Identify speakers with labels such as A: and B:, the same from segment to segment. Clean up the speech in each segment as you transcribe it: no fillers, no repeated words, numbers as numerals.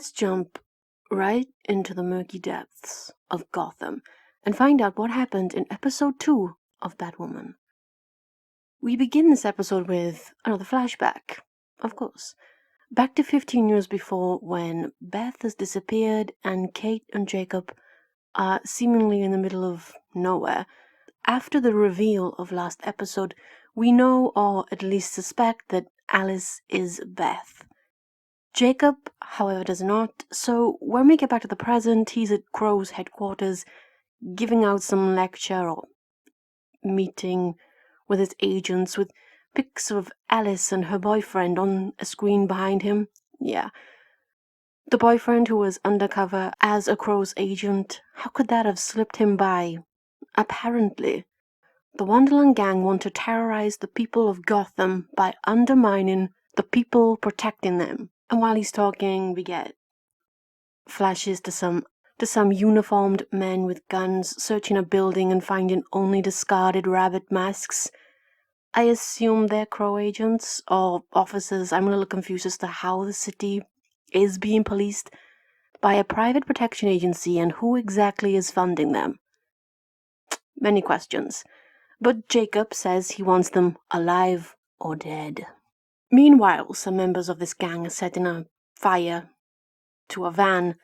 A: let's jump right into the murky depths of Gotham and find out what happened in episode 2 of Batwoman. We begin this episode with another flashback, of course. Back to 15 years before, when Beth has disappeared and Kate and Jacob are seemingly in the middle of nowhere. After the reveal of last episode, we know, or at least suspect, that Alice is Beth. Jacob, however, does not, so when we get back to the present, he's at Crow's headquarters, giving out some lecture or meeting with his agents, with pics of Alice and her boyfriend on a screen behind him. Yeah. The boyfriend who was undercover as a Crow's agent, how could that have slipped him by? Apparently, the Wonderland gang want to terrorize the people of Gotham by undermining the people protecting them. And while he's talking, we get flashes to some uniformed men with guns searching a building and finding only discarded rabbit masks. I assume they're Crow agents or officers. I'm a little confused as to how the city is being policed by a private protection agency and who exactly is funding them. Many questions. But Jacob says he wants them alive or dead. Meanwhile, some members of this gang are setting a fire to a van,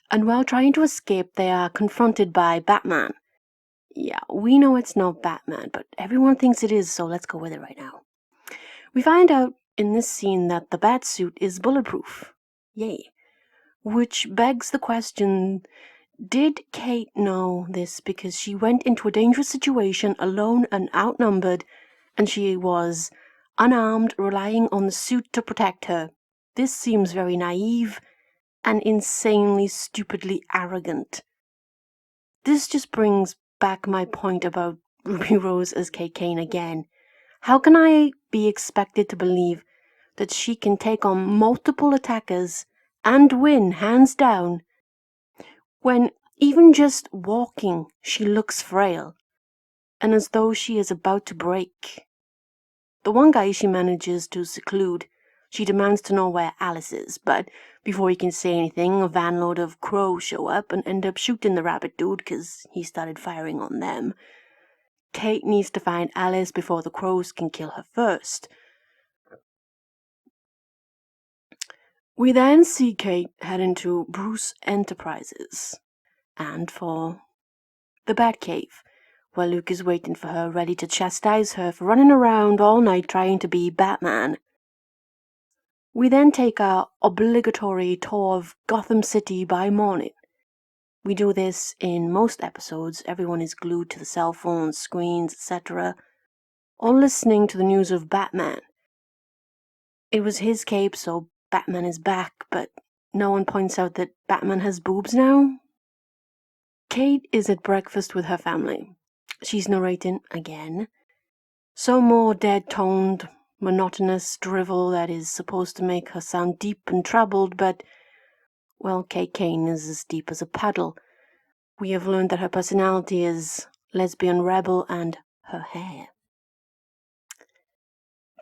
A: and while trying to escape, they are confronted by Batman. Yeah, we know it's not Batman, but everyone thinks it is, so let's go with it right now. We find out in this scene that the Batsuit is bulletproof. Yay. Which begs the question, did Kate know this because she went into a dangerous situation alone and outnumbered, and she was unarmed, relying on the suit to protect her? This seems very naive and insanely, stupidly arrogant. This just brings back my point about Ruby Rose as Kate Kane again. How can I be expected to believe that she can take on multiple attackers and win hands down when even just walking she looks frail and as though she is about to break? The one guy she manages to seclude, she demands to know where Alice is, but before he can say anything, a van load of crows show up and end up shooting the rabbit dude because he started firing on them. Kate needs to find Alice before the crows can kill her first. We then see Kate head into Bruce Enterprises and for the Batcave, where Luke is waiting for her, ready to chastise her for running around all night trying to be Batman. We then take our obligatory tour of Gotham City by morning. We do this in most episodes. Everyone is glued to the cell phones, screens, etc., all listening to the news of Batman. It was his cape, so Batman is back, but no one points out that Batman has boobs now. Kate is at breakfast with her family. She's narrating again. Some more dead-toned, monotonous drivel that is supposed to make her sound deep and troubled, but, well, Kate Kane is as deep as a puddle. We have learned that her personality is lesbian rebel and her hair.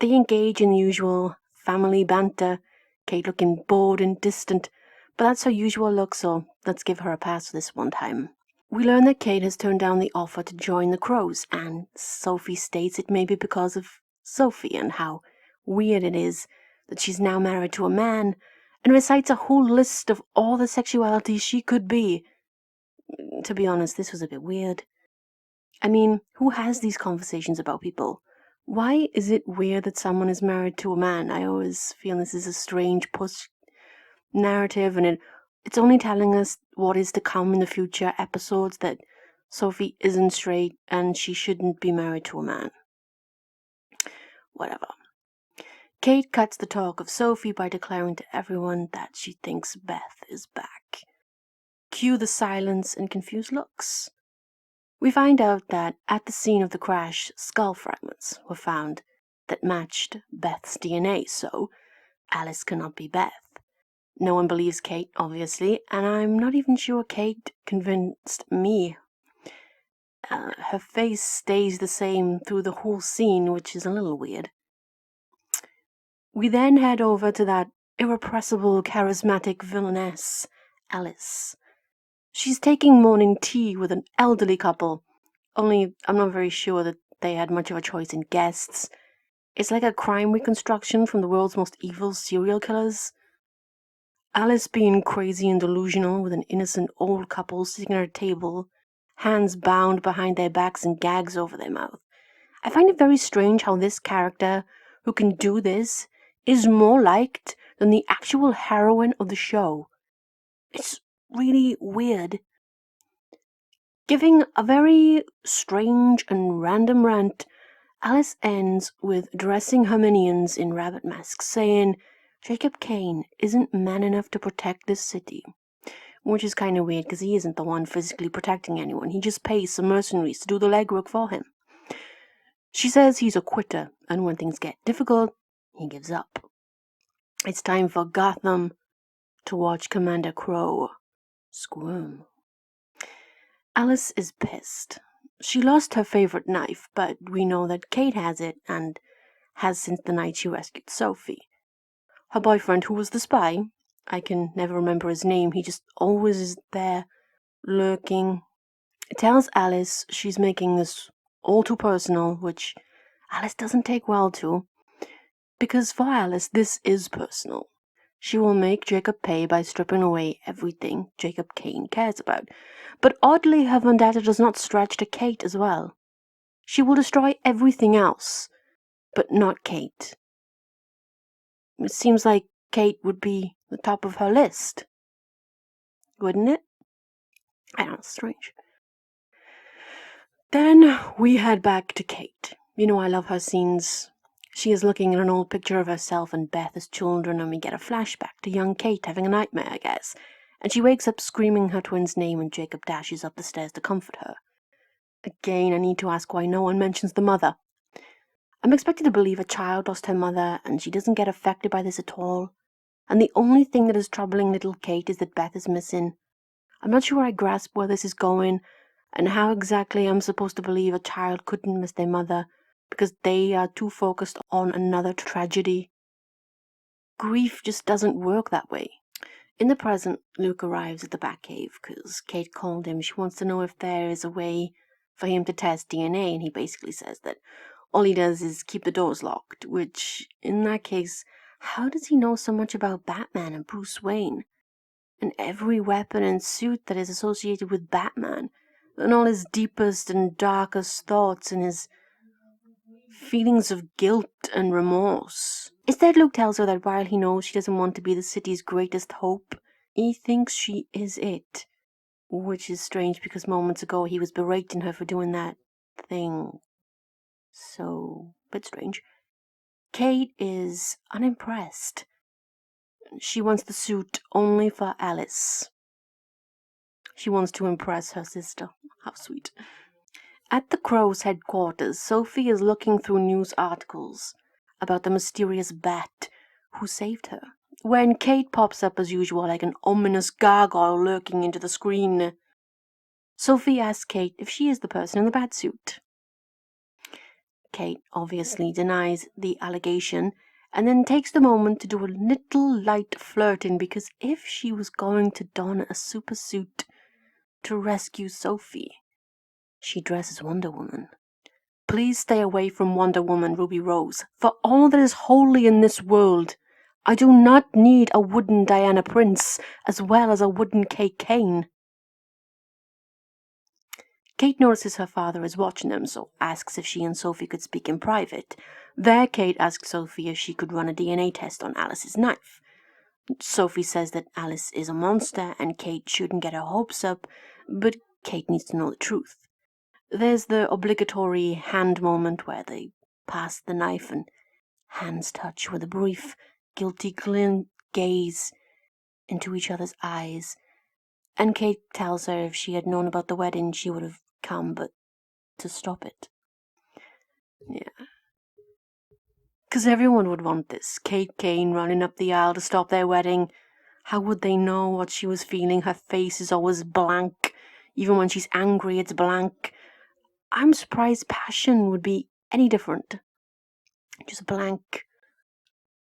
A: They engage in the usual family banter, Kate looking bored and distant, but that's her usual look, so let's give her a pass this one time. We learn that Kate has turned down the offer to join the Crows, and Sophie states it may be because of Sophie and how weird it is that she's now married to a man, and recites a whole list of all the sexualities she could be. To be honest, this was a bit weird. I mean, who has these conversations about people? Why is it weird that someone is married to a man? I always feel this is a strange push narrative, and it's only telling us what is to come in the future episodes, that Sophie isn't straight and she shouldn't be married to a man. Whatever. Kate cuts the talk of Sophie by declaring to everyone that she thinks Beth is back. Cue the silence and confused looks. We find out that at the scene of the crash, skull fragments were found that matched Beth's DNA, so Alice cannot be Beth. No one believes Kate, obviously, and I'm not even sure Kate convinced me. Her face stays the same through the whole scene, which is a little weird. We then head over to that irrepressible, charismatic villainess, Alice. She's taking morning tea with an elderly couple, only I'm not very sure that they had much of a choice in guests. It's like a crime reconstruction from the world's most evil serial killers. Alice being crazy and delusional with an innocent old couple sitting at a table, hands bound behind their backs and gags over their mouth. I find it very strange how this character, who can do this, is more liked than the actual heroine of the show. It's really weird. Giving a very strange and random rant, Alice ends with dressing her minions in rabbit masks, saying Jacob Kane isn't man enough to protect this city. Which is kind of weird because he isn't the one physically protecting anyone. He just pays some mercenaries to do the legwork for him. She says he's a quitter, and when things get difficult, he gives up. It's time for Gotham to watch Commander Crow squirm. Alice is pissed. She lost her favorite knife, but we know that Kate has it, and has since the night she rescued Sophie. Her boyfriend, who was the spy, I can never remember his name, he just always is there, lurking, tells Alice she's making this all too personal, which Alice doesn't take well to, because for Alice this is personal. She will make Jacob pay by stripping away everything Jacob Kane cares about. But oddly, her vendetta does not stretch to Kate as well. She will destroy everything else, but not Kate. It seems like Kate would be the top of her list, wouldn't it? I know, it's strange. Then we head back to Kate. You know I love her scenes. She is looking at an old picture of herself and Beth as children, and we get a flashback to young Kate having a nightmare, I guess. And she wakes up screaming her twin's name and Jacob dashes up the stairs to comfort her. Again, I need to ask why no one mentions the mother. I'm expected to believe a child lost her mother, and she doesn't get affected by this at all. And the only thing that is troubling little Kate is that Beth is missing. I'm not sure I grasp where this is going, and how exactly I'm supposed to believe a child couldn't miss their mother, because they are too focused on another tragedy. Grief just doesn't work that way. In the present, Luke arrives at the Batcave because Kate called him. She wants to know if there is a way for him to test DNA, and he basically says that all he does is keep the doors locked, which, in that case, how does he know so much about Batman and Bruce Wayne? And every weapon and suit that is associated with Batman, and all his deepest and darkest thoughts and his feelings of guilt and remorse. Instead, Luke tells her that while he knows she doesn't want to be the city's greatest hope, he thinks she is it. Which is strange because moments ago he was berating her for doing that thing. So, a bit strange. Kate is unimpressed. She wants the suit only for Alice. She wants to impress her sister. How sweet. At the Crow's headquarters, Sophie is looking through news articles about the mysterious bat who saved her, when Kate pops up as usual like an ominous gargoyle lurking into the screen. Sophie asks Kate if she is the person in the bat suit. Kate obviously denies the allegation, and then takes the moment to do a little light flirting, because if she was going to don a super suit to rescue Sophie, she dresses Wonder Woman. Please stay away from Wonder Woman, Ruby Rose. For all that is holy in this world, I do not need a wooden Diana Prince as well as a wooden Kate Kane. Kate notices her father is watching them, so asks if she and Sophie could speak in private. There, Kate asks Sophie if she could run a DNA test on Alice's knife. Sophie says that Alice is a monster and Kate shouldn't get her hopes up, but Kate needs to know the truth. There's the obligatory hand moment where they pass the knife and hands touch with a brief, guilty gaze into each other's eyes. And Kate tells her if she had known about the wedding, she would have come, but to stop it. Yeah. Because everyone would want this. Kate Kane running up the aisle to stop their wedding. How would they know what she was feeling? Her face is always blank. Even when she's angry, it's blank. I'm surprised passion would be any different. Just blank.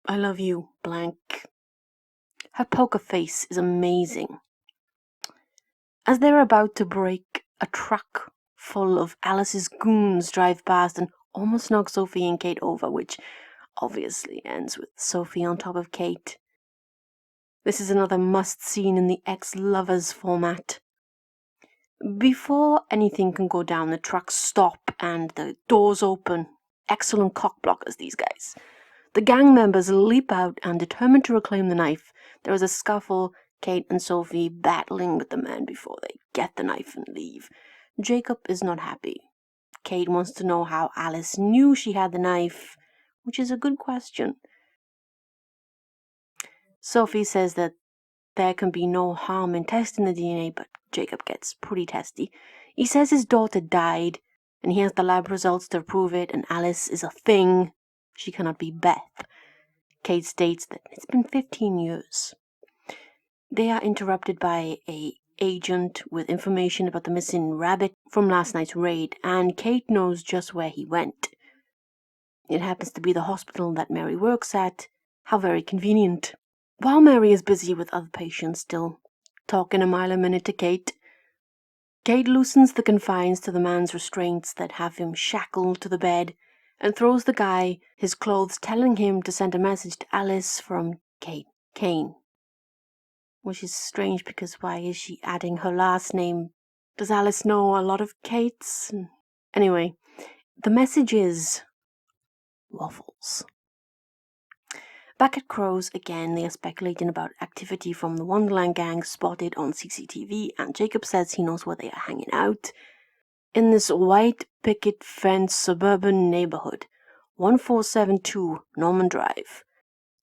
A: I love you, blank. Her poker face is amazing. As they're about to break, a truck full of Alice's goons drive past and almost knock Sophie and Kate over, which obviously ends with Sophie on top of Kate. This is another must scene in the ex-lovers format. Before anything can go down, the trucks stop and the doors open. Excellent cock blockers, these guys. The gang members leap out and, determined to reclaim the knife, there is a scuffle, Kate and Sophie battling with the men before they get the knife and leave. Jacob is not happy. Kate wants to know how Alice knew she had the knife, which is a good question. Sophie says that there can be no harm in testing the DNA, but Jacob gets pretty testy. He says his daughter died, and he has the lab results to prove it, and Alice is a thing. She cannot be Beth. Kate states that it's been 15 years. They are interrupted by an agent with information about the missing rabbit from last night's raid, and Kate knows just where he went. It happens to be the hospital that Mary works at. How very convenient. While Mary is busy with other patients still, talking a mile a minute to Kate, Kate loosens the confines to the man's restraints that have him shackled to the bed and throws the guy his clothes, telling him to send a message to Alice from Kane. Which is strange because why is she adding her last name? Does Alice know a lot of Kates? Anyway, the message is waffles. Back at Crow's again, they are speculating about activity from the Wonderland gang spotted on CCTV, and Jacob says he knows where they are hanging out. In this white picket fence suburban neighborhood, 1472 Norman Drive,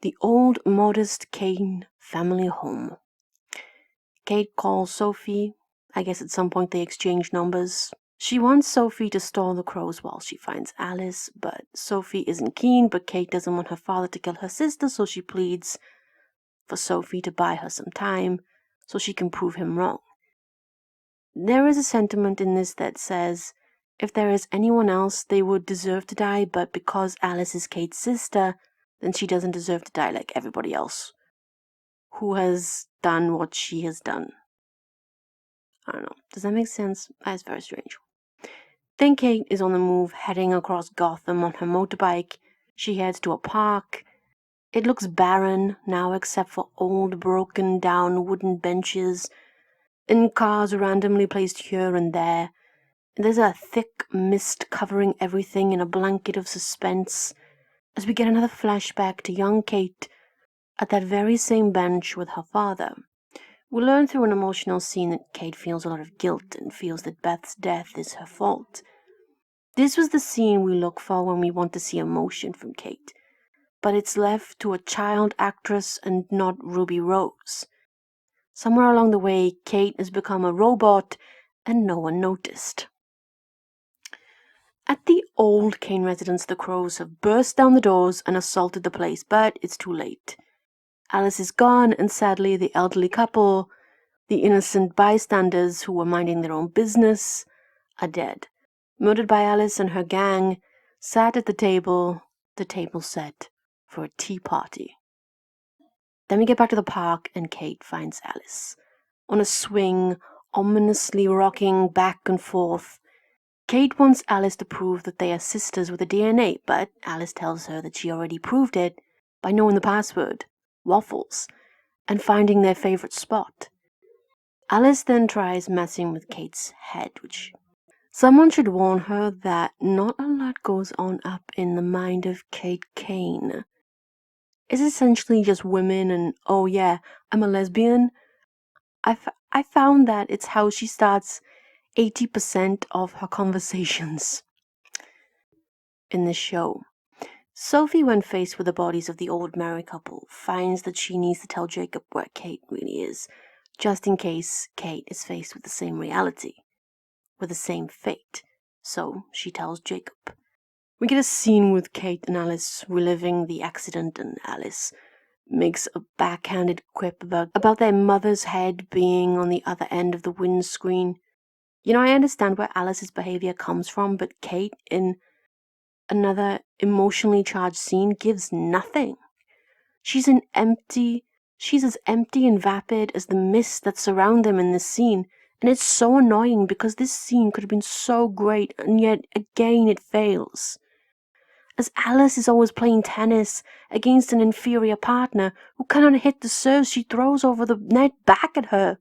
A: the old modest Kane family home. Kate calls Sophie. I guess at some point they exchange numbers. She wants Sophie to stall the Crows while she finds Alice, but Sophie isn't keen, but Kate doesn't want her father to kill her sister, so she pleads for Sophie to buy her some time so she can prove him wrong. There is a sentiment in this that says if there is anyone else, they would deserve to die, but because Alice is Kate's sister, then she doesn't deserve to die like everybody else who has done what she has done. I don't know. Does that make sense? That's very strange. Then Kate is on the move, heading across Gotham on her motorbike. She heads to a park. It looks barren now except for old, broken down wooden benches and cars randomly placed here and there. There's a thick mist covering everything in a blanket of suspense as we get another flashback to young Kate at that very same bench with her father. We learn through an emotional scene that Kate feels a lot of guilt and feels that Beth's death is her fault. This was the scene we look for when we want to see emotion from Kate, but it's left to a child actress and not Ruby Rose. Somewhere along the way, Kate has become a robot and no one noticed. At the old Kane residence, the Crows have burst down the doors and assaulted the place, but it's too late. Alice is gone, and sadly the elderly couple, the innocent bystanders who were minding their own business, are dead. Murdered by Alice and her gang, sat at the table set for a tea party. Then we get back to the park and Kate finds Alice on a swing, ominously rocking back and forth. Kate wants Alice to prove that they are sisters with the DNA, but Alice tells her that she already proved it by knowing the password, waffles, and finding their favorite spot. Alice then tries messing with Kate's head, which someone should warn her that not a lot goes on up in the mind of Kate Kane. It's essentially just women and, oh yeah, I'm a lesbian. I found that it's how she starts 80% of her conversations in this show. Sophie, when faced with the bodies of the old married couple, finds that she needs to tell Jacob where Kate really is, just in case Kate is faced with the same reality, with the same fate. So she tells Jacob. We get a scene with Kate and Alice reliving the accident, and Alice makes a backhanded quip about their mother's head being on the other end of the windscreen. You know, I understand where Alice's behavior comes from, but Kate, in another emotionally charged scene, gives nothing. She's an empty, She's as empty and vapid as the mist that surround them in this scene, and it's so annoying because this scene could have been so great, and yet again it fails. As Alice is always playing tennis against an inferior partner who cannot hit the serves she throws over the net back at her.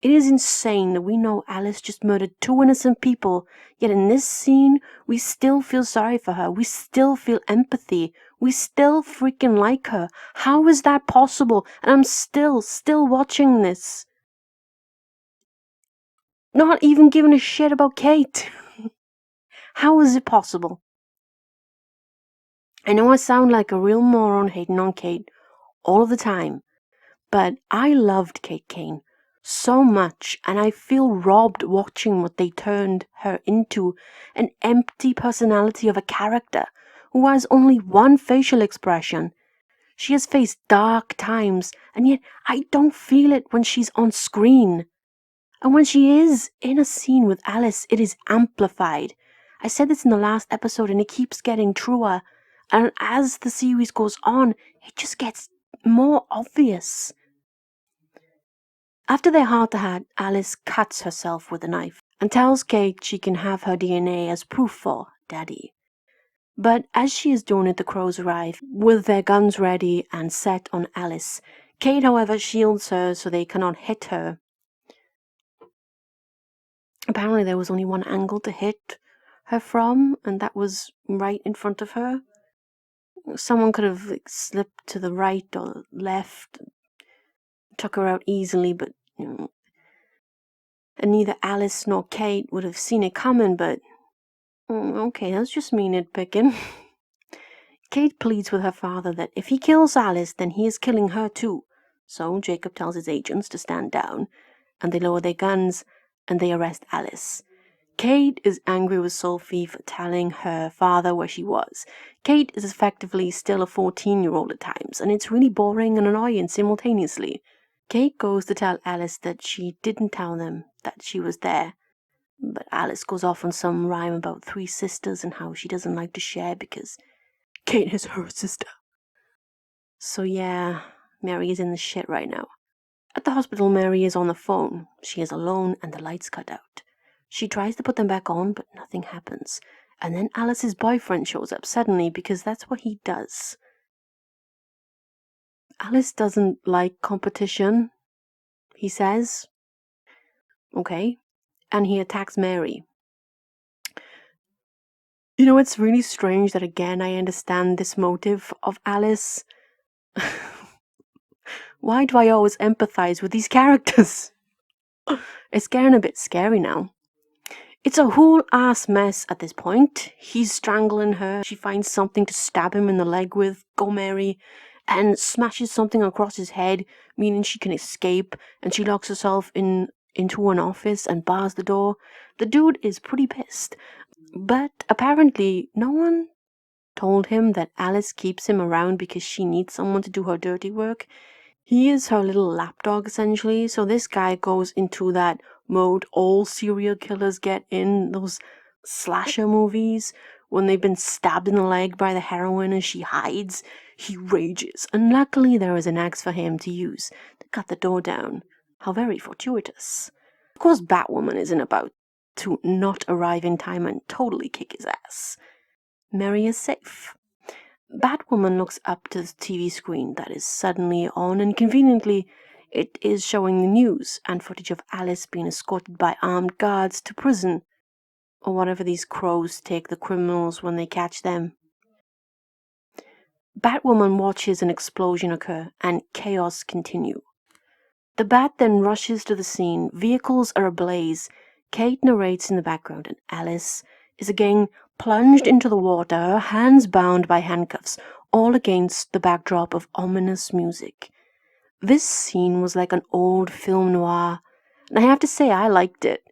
A: It is insane that we know Alice just murdered 2 innocent people, yet in this scene, we still feel sorry for her. We still feel empathy. We still freaking like her. How is that possible? And I'm still watching this. Not even giving a shit about Kate. How is it possible? I know I sound like a real moron hating on Kate all of the time, but I loved Kate Kane so much, and I feel robbed watching what they turned her into, an empty personality of a character who has only one facial expression. She has faced dark times, and yet I don't feel it when she's on screen. And when she is in a scene with Alice, it is amplified. I said this in the last episode, and it keeps getting truer. And as the series goes on, it just gets more obvious. After their heart-to-heart, Alice cuts herself with a knife and tells Kate she can have her DNA as proof for Daddy. But as she is doing it, the crows arrive with their guns ready and set on Alice. Kate, however, shields her so they cannot hit her. Apparently there was only one angle to hit her from, and that was right in front of her. Someone could have slipped to the right or left, took her out easily, but and neither Alice nor Kate would have seen it coming, but okay, that's just me nitpicking. Kate pleads with her father that if he kills Alice, then he is killing her too. So Jacob tells his agents to stand down, and they lower their guns, and they arrest Alice. Kate is angry with Sophie for telling her father where she was. Kate is effectively still a 14-year-old at times, and it's really boring and annoying simultaneously. Kate goes to tell Alice that she didn't tell them that she was there, but Alice goes off on some rhyme about 3 sisters and how she doesn't like to share because Kate is her sister. So yeah, Mary is in the shit right now. At the hospital, Mary is on the phone. She is alone and the lights cut out. She tries to put them back on, but nothing happens. And then Alice's boyfriend shows up suddenly because that's what he does. Alice doesn't like competition, he says. Okay. And he attacks Mary. You know, it's really strange that again I understand this motive of Alice. Why do I always empathize with these characters? It's getting a bit scary now. It's a whole ass mess at this point. He's strangling her. She finds something to stab him in the leg with, go Mary, and smashes something across his head, meaning she can escape, and she locks herself into an office and bars the door. The dude is pretty pissed. But apparently no one told him that Alice keeps him around because she needs someone to do her dirty work. He is her little lapdog, essentially. So this guy goes into that mode all serial killers get in those slasher movies. When they've been stabbed in the leg by the heroine and she hides, he rages. And luckily there is an axe for him to use to cut the door down. How very fortuitous. Of course, Batwoman isn't about to not arrive in time and totally kick his ass. Mary is safe. Batwoman looks up to the TV screen that is suddenly on, and conveniently, it is showing the news and footage of Alice being escorted by armed guards to prison, or whatever these crows take the criminals when they catch them. Batwoman watches an explosion occur and chaos continue. The Bat then rushes to the scene. Vehicles are ablaze. Kate narrates in the background, and Alice is again plunged into the water, her hands bound by handcuffs, all against the backdrop of ominous music. This scene was like an old film noir, and I have to say I liked it.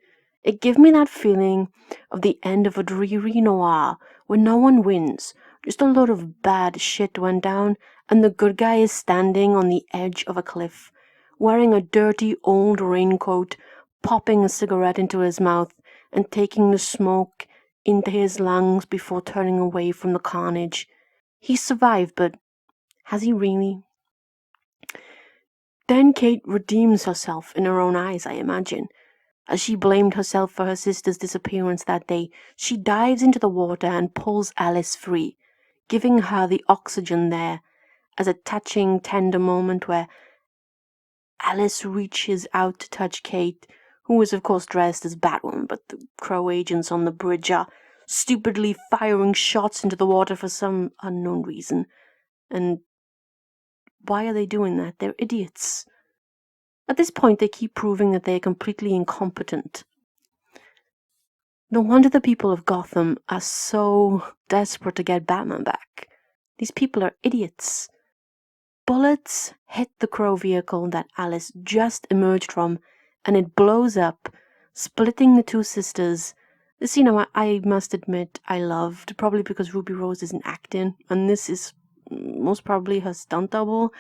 A: It gave me that feeling of the end of a dreary noir where no one wins, just a lot of bad shit went down, and the good guy is standing on the edge of a cliff, wearing a dirty old raincoat, popping a cigarette into his mouth and taking the smoke into his lungs before turning away from the carnage. He survived, but has he really? Then Kate redeems herself in her own eyes, I imagine. As she blamed herself for her sister's disappearance that day, she dives into the water and pulls Alice free, giving her the oxygen there as a touching, tender moment where Alice reaches out to touch Kate, who is of course dressed as Batwoman, but the Crow agents on the bridge are stupidly firing shots into the water for some unknown reason. And why are they doing that? They're idiots. At this point, they keep proving that they are completely incompetent. No wonder the people of Gotham are so desperate to get Batman back. These people are idiots. Bullets hit the Crow vehicle that Alice just emerged from, and it blows up, splitting the two sisters. The scene I must admit I loved, probably because Ruby Rose isn't acting, and this is most probably her stunt double,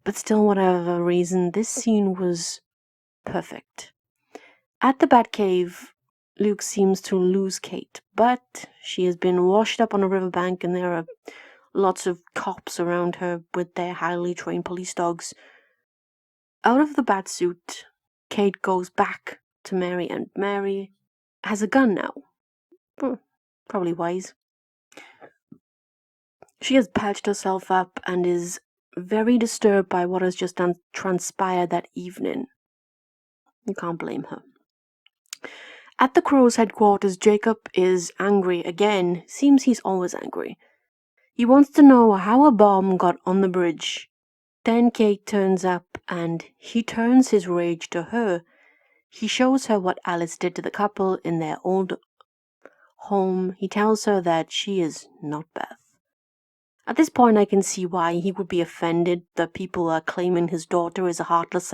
A: but still, whatever reason, this scene was perfect. At the Batcave, Luke seems to lose Kate, but she has been washed up on a riverbank and there are lots of cops around her with their highly trained police dogs. Out of the Batsuit, Kate goes back to Mary, and Mary has a gun now. Probably wise. She has patched herself up and is very disturbed by what has just transpired that evening. You can't blame her. At the Crow's headquarters, Jacob is angry again. Seems he's always angry. He wants to know how a bomb got on the bridge. Then Kate turns up and he turns his rage to her. He shows her what Alice did to the couple in their old home. He tells her that she is not Beth. At this point, I can see why he would be offended that people are claiming his daughter is a heartless,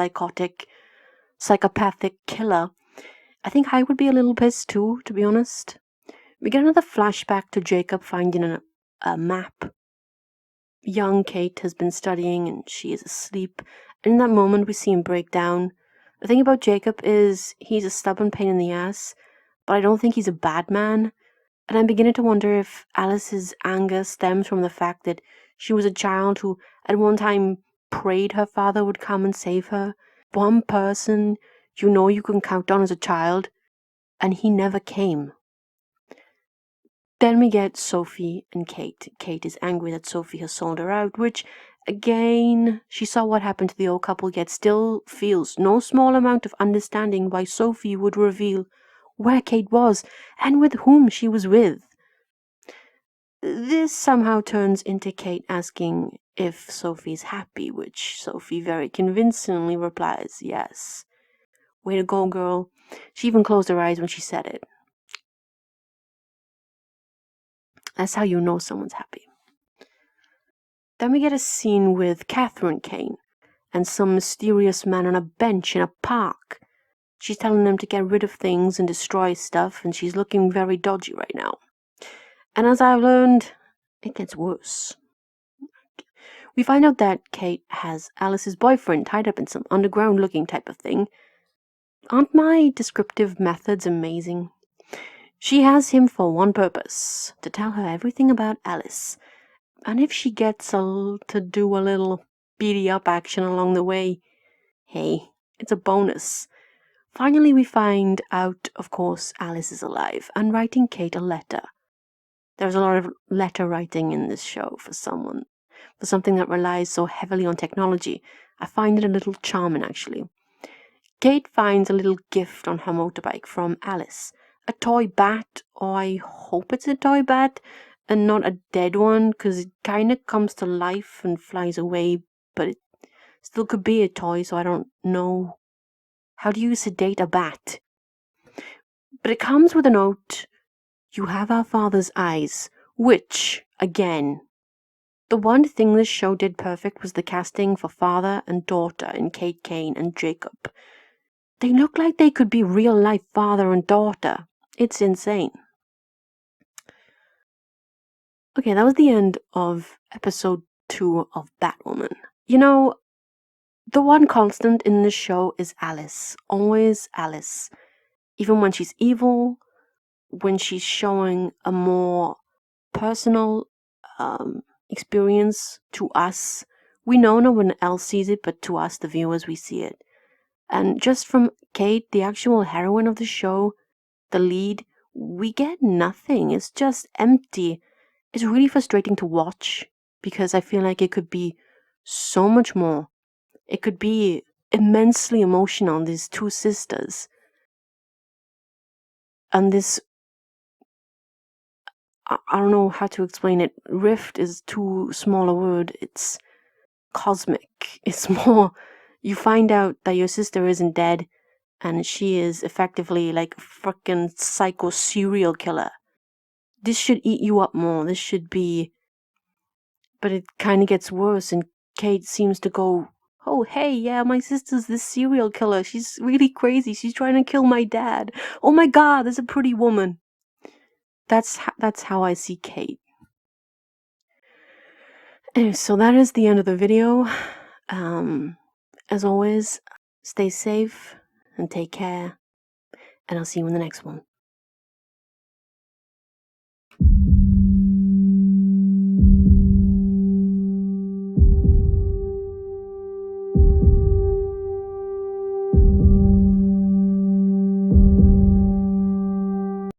A: psychopathic killer. I think I would be a little pissed too, to be honest. We get another flashback to Jacob finding a map. Young Kate has been studying and she is asleep. And in that moment, we see him break down. The thing about Jacob is he's a stubborn pain in the ass, but I don't think he's a bad man. And I'm beginning to wonder if Alice's anger stems from the fact that she was a child who at one time prayed her father would come and save her. One person you can count on as a child, and he never came. Then we get Sophie and Kate. Kate is angry that Sophie has sold her out, which, again, she saw what happened to the old couple, yet still feels no small amount of understanding why Sophie would reveal where Kate was and with whom she was with. This somehow turns into Kate asking if Sophie's happy, which Sophie very convincingly replies, yes. Way to go, girl. She even closed her eyes when she said it. That's how you know someone's happy. Then we get a scene with Catherine Kane and some mysterious man on a bench in a park. She's telling them to get rid of things and destroy stuff, and she's looking very dodgy right now. And as I've learned, it gets worse. We find out that Kate has Alice's boyfriend tied up in some underground-looking type of thing. Aren't my descriptive methods amazing? She has him for one purpose, to tell her everything about Alice. And if she gets to do a little beady up action along the way, hey, it's a bonus. Finally, we find out, of course, Alice is alive and writing Kate a letter. There's a lot of letter writing in this show for something that relies so heavily on technology. I find it a little charming, actually. Kate finds a little gift on her motorbike from Alice. A toy bat, or I hope it's a toy bat, and not a dead one, because it kind of comes to life and flies away, but it still could be a toy, so I don't know. How do you sedate a bat? But it comes with a note, "You have our father's eyes," which, again, the one thing this show did perfect was the casting for father and daughter in Kate Kane and Jacob. They look like they could be real-life father and daughter. It's insane. Okay, that was the end of episode 2 of Batwoman. You know, the one constant in this show is Alice. Always Alice. Even when she's evil, when she's showing a more personal experience to us, we know no one else sees it, but to us, the viewers, we see it. And just from Kate, the actual heroine of the show, the lead, we get nothing. It's just empty. It's really frustrating to watch because I feel like it could be so much more. It could be immensely emotional, these two sisters. And this, I don't know how to explain it. Rift is too small a word. It's cosmic. It's more, you find out that your sister isn't dead and she is effectively like a freaking psycho serial killer. This should eat you up more. This should be, but it kind of gets worse, and Kate seems to go, oh, hey, yeah, my sister's this serial killer. She's really crazy. She's trying to kill my dad. Oh my god, there's a pretty woman. That's how I see Kate. Anyway, so that is the end of the video. As always, stay safe and take care, and I'll see you in the next one.